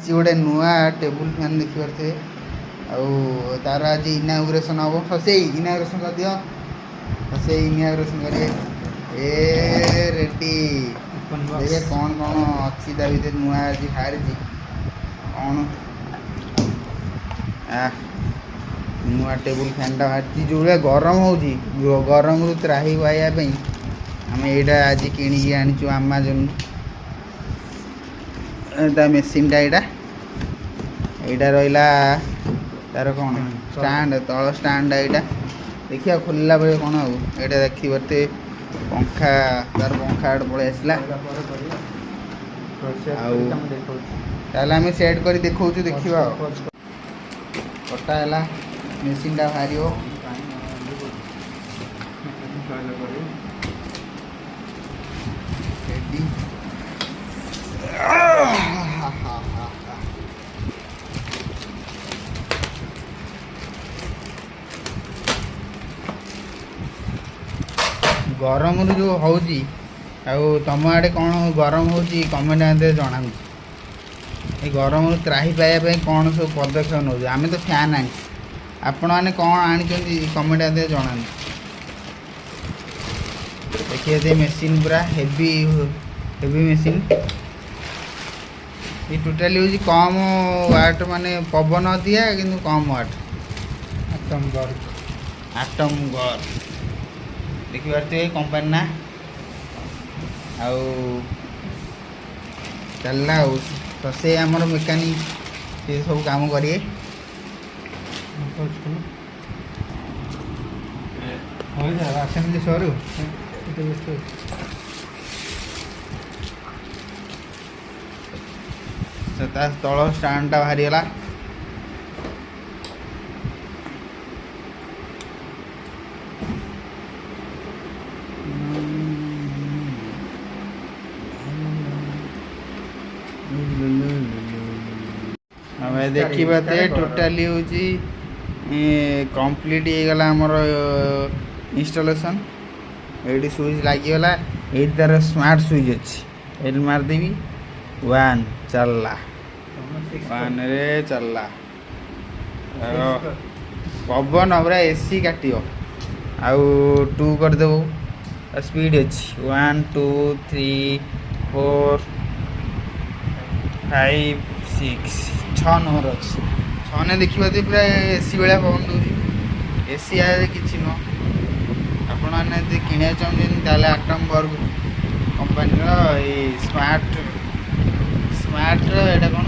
ଆସିଛି ଗୋଟେ ନୂଆ ଟେବୁଲ୍ ଫ୍ୟାନ୍ ଦେଖିପାରୁଥିବେ। ଆଉ ତାର ଆଜି ଇନାଗୁରେସନ୍ ହେବ। ସେଇ ଇନାଗୁରେସନ୍ କରିଦିଅ। ସେଇ ଇନାଗୁରେସନ୍ କରିବେ। ରେଡ଼ି ଦେଖିବେ କ'ଣ କ'ଣ ଅଛି ତା ଭିତରେ ନୂଆ ଆଜି ବାହାରିଛି କ'ଣ। ନୂଆ ଟେବୁଲ୍ ଫ୍ୟାନ୍ଟା ବାହାରିଛି। ଯେଉଁଭଳିଆ ଗରମ ହେଉଛି, ଗରମରୁ ତ୍ରାହି ପାଇବା ପାଇଁ ଆମେ ଏଇଟା ଆଜି କିଣିକି ଆଣିଛୁ ଆମାଜନ୍। ତା ମେସିନ୍ଟା ଏଇଟା ରହିଲା ତାର କ'ଣ ଷ୍ଟାଣ୍ଡ, ତଳ ଷ୍ଟାଣ୍ଡଟା ଏଇଟା ଦେଖିବା ଖୋଲିଲା ବେଳେ କ'ଣ ଆଉ ଏଇଟା ଦେଖିପାରୁଥିବେ। ପଙ୍ଖା ତାର ପଙ୍ଖା ଆଡ଼େ ପଳେଇ ଆସିଲା। ଆଉ ତାହେଲେ ଆମେ ସେଟ୍ କରି ଦେଖାଉଛୁ, ଦେଖିବା ଆଉ। କଟା ହେଲା, ମେସିନ୍ଟା ବାହାରିବ। ରେଡ଼ି। ଗରମରୁ ଯେଉଁ ହେଉଛି, ଆଉ ତୁମ ଆଡ଼େ କ'ଣ ଗରମ ହେଉଛି କମେଣ୍ଟ ମଧ୍ୟରେ ଜଣାନ୍ତୁ। ଏ ଗରମରୁ ତ୍ରାହି ପାଇବା ପାଇଁ କ'ଣ ସବୁ ପଦକ୍ଷେପ ନେଉଛୁ। ଆମେ ତ ଫ୍ୟାନ୍ ଆଣିଛୁ, ଆପଣମାନେ କ'ଣ ଆଣିଛନ୍ତି କମେଣ୍ଟ ମଧ୍ୟରେ ଜଣାନ୍ତୁ। ଦେଖିବେ ସେ ମେସିନ୍ ପୁରା ହେଭି ମେସିନ୍। ଏ ଟୋଟାଲି ହେଉଛି କମ୍ ୱାଟ୍, ମାନେ ପବନ ଦିଆ କିନ୍ତୁ କମ୍ ୱାଟ୍। ଆଟମ୍ ଗର୍ ଦେଖିପାରୁଥିବେ କମ୍ପାନୀ ନା। ଆଉ ଚାଲିଲା ଆଉ। ତ ସେ ଆମର ମେକାନିକ୍, ସେ ସବୁ କାମ କରିବେ। ଆସେମ୍ବଲି ସରୁ ତା ତଳ ଷ୍ଟାଣ୍ଡଟା ବାହାରିଗଲା। ଆମେ ଦେଖିପାରୁଥିବେ ଟୋଟାଲି ହେଉଛି କମ୍ପ୍ଲିଟ୍ ହେଇଗଲା ଆମର ଇନଷ୍ଟଲେସନ୍। ଏଇଠି ସୁଇଚ୍ ଲାଗିଗଲା। ଏଇଠି ତାର ସ୍ମାର୍ଟ ସୁଇଚ୍ ଅଛି। ଏଇଠି ମାରିଦେବି, 1 ଚାଲିଲା, 1ରେ ଚାଲିଲା। ପବନ ପୁରା ଏସି କାଟିବ। ଆଉ 2 କରିଦେବୁ, ସ୍ପିଡ୍ ଅଛି 1 2 3 4 5 6 6 ନମ୍ବର ଅଛି। 6ନେ ଦେଖିପାରୁଥିବେ ପୁରା ଏସି ଭଳିଆ ପବନ ଦେଉଛି। ଏସି କିଛି ନୁହଁ। ଆପଣମାନେ ଯଦି କିଣିବାକୁ ଚାହୁଁଛନ୍ତି ତାହେଲେ ଆଟମ୍ ବର୍ଗ କମ୍ପାନୀର ଏଇ ସ୍ମାର୍ଟ ଏଇଟା କ'ଣ